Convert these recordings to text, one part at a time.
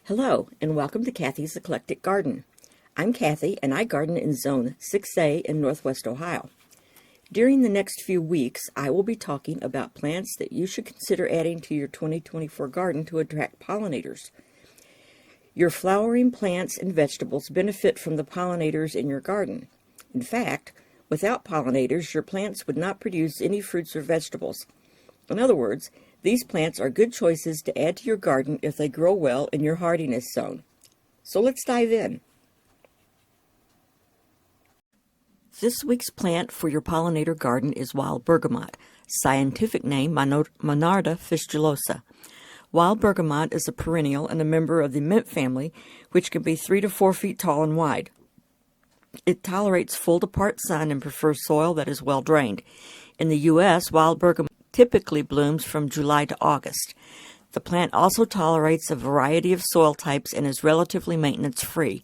Hello, and welcome to Kathy's Eclectic Garden. I'm Kathy, and I garden in Zone 6A in Northwest Ohio. During the next few weeks, I will be talking about plants that you should consider adding to your 2024 garden to attract pollinators. Your flowering plants and vegetables benefit from the pollinators in your garden. In fact, without pollinators, your plants would not produce any fruits or vegetables. In other words, these plants are good choices to add to your garden if they grow well in your hardiness zone. So let's dive in. This week's plant for your pollinator garden is wild bergamot, scientific name Monarda fistulosa. Wild bergamot is a perennial and a member of the mint family, which can be 3 to 4 feet tall and wide. It tolerates full to part sun and prefers soil that is well drained. In the U.S., wild bergamot typically blooms from July to August. The plant also tolerates a variety of soil types and is relatively maintenance-free.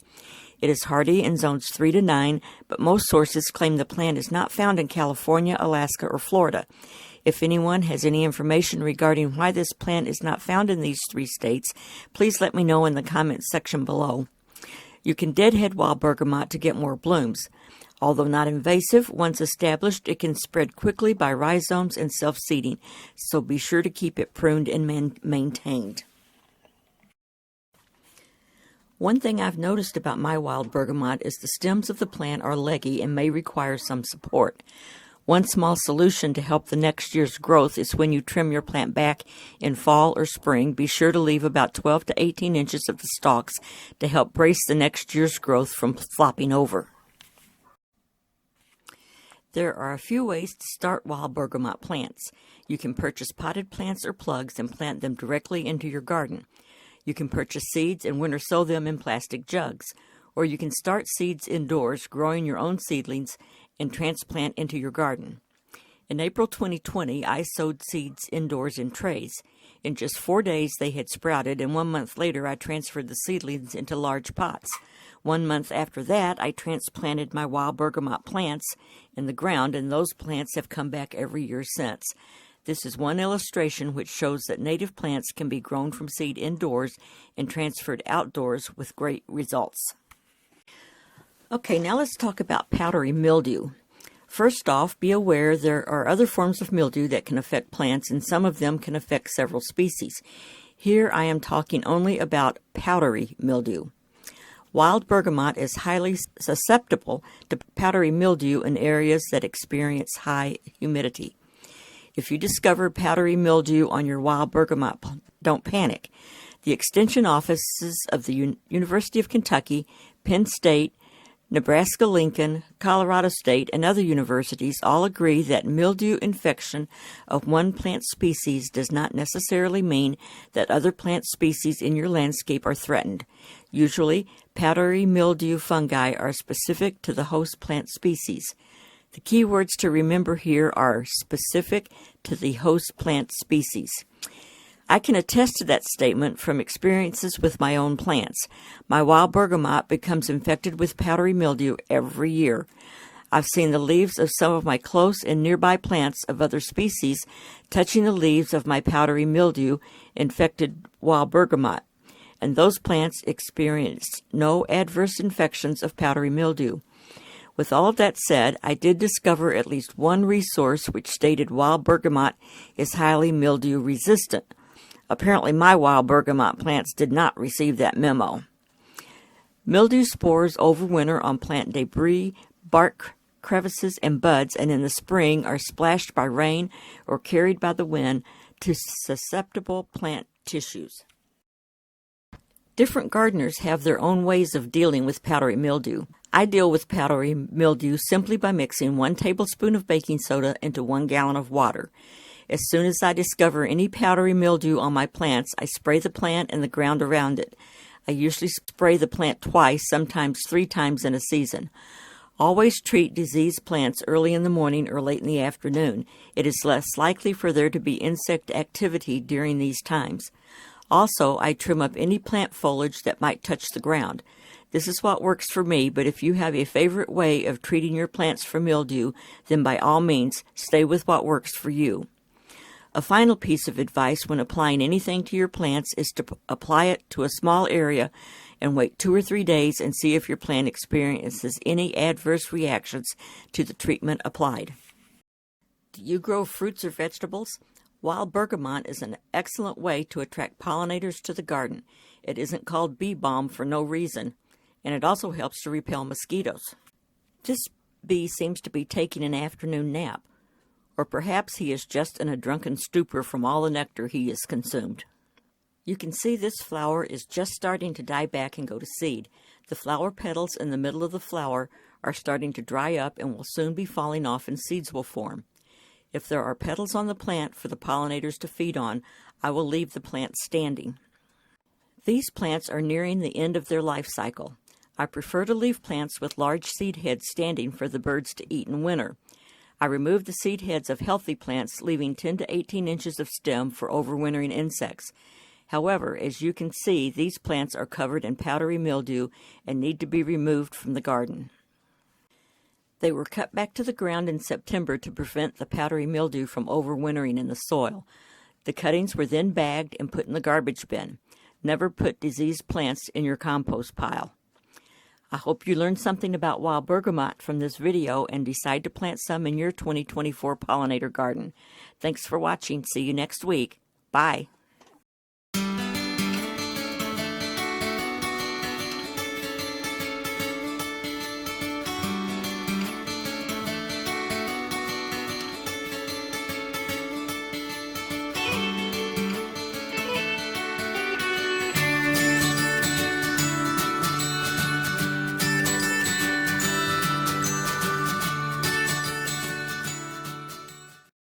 It is hardy in zones 3 to 9, but most sources claim the plant is not found in California, Alaska, or Florida. If anyone has any information regarding why this plant is not found in these 3 states, please let me know in the comments section below. You can deadhead wild bergamot to get more blooms. Although not invasive, once established, it can spread quickly by rhizomes and self-seeding, so be sure to keep it pruned and maintained. One thing I've noticed about my wild bergamot is the stems of the plant are leggy and may require some support. One small solution to help the next year's growth is when you trim your plant back in fall or spring, be sure to leave about 12 to 18 inches of the stalks to help brace the next year's growth from flopping over. There are a few ways to start wild bergamot plants. You can purchase potted plants or plugs and plant them directly into your garden. You can purchase seeds and winter sow them in plastic jugs. Or you can start seeds indoors, growing your own seedlings, and transplant into your garden. In April 2020, I sowed seeds indoors in trays. In just 4 days, they had sprouted, and 1 month later, I transferred the seedlings into large pots. 1 month after that, I transplanted my wild bergamot plants in the ground, and those plants have come back every year since. This is one illustration which shows that native plants can be grown from seed indoors and transferred outdoors with great results. Okay, now let's talk about powdery mildew. First off, be aware there are other forms of mildew that can affect plants, and some of them can affect several species. Here I am talking only about powdery mildew. Wild bergamot is highly susceptible to powdery mildew in areas that experience high humidity. If you discover powdery mildew on your wild bergamot, don't panic. The extension offices of the University of Kentucky, Penn State, Nebraska-Lincoln, Colorado State, and other universities all agree that mildew infection of one plant species does not necessarily mean that other plant species in your landscape are threatened. Usually, powdery mildew fungi are specific to the host plant species. The key words to remember here are specific to the host plant species. I can attest to that statement from experiences with my own plants. My wild bergamot becomes infected with powdery mildew every year. I've seen the leaves of some of my close and nearby plants of other species touching the leaves of my powdery mildew infected wild bergamot, and those plants experienced no adverse infections of powdery mildew. With all of that said, I did discover at least one resource which stated wild bergamot is highly mildew resistant. Apparently, my wild bergamot plants did not receive that memo. Mildew spores overwinter on plant debris, bark crevices, and buds, and in the spring are splashed by rain or carried by the wind to susceptible plant tissues. Different gardeners have their own ways of dealing with powdery mildew. I deal with powdery mildew simply by mixing 1 tablespoon of baking soda into 1 gallon of water. As soon as I discover any powdery mildew on my plants, I spray the plant and the ground around it. I usually spray the plant twice, sometimes 3 times in a season. Always treat diseased plants early in the morning or late in the afternoon. It is less likely for there to be insect activity during these times. Also, I trim up any plant foliage that might touch the ground. This is what works for me, but if you have a favorite way of treating your plants for mildew, then by all means, stay with what works for you. A final piece of advice when applying anything to your plants is to apply it to a small area and wait 2 or 3 days and see if your plant experiences any adverse reactions to the treatment applied. Do you grow fruits or vegetables? Wild bergamot is an excellent way to attract pollinators to the garden. It isn't called bee balm for no reason, and it also helps to repel mosquitoes. This bee seems to be taking an afternoon nap, or perhaps he is just in a drunken stupor from all the nectar he has consumed. You can see this flower is just starting to die back and go to seed. The flower petals in the middle of the flower are starting to dry up and will soon be falling off and seeds will form. If there are petals on the plant for the pollinators to feed on, I will leave the plant standing. These plants are nearing the end of their life cycle. I prefer to leave plants with large seed heads standing for the birds to eat in winter. I remove the seed heads of healthy plants, leaving 10 to 18 inches of stem for overwintering insects. However, as you can see, these plants are covered in powdery mildew and need to be removed from the garden. They were cut back to the ground in September to prevent the powdery mildew from overwintering in the soil. The cuttings were then bagged and put in the garbage bin. Never put diseased plants in your compost pile. I hope you learned something about wild bergamot from this video and decide to plant some in your 2024 pollinator garden. Thanks for watching. See you next week. Bye.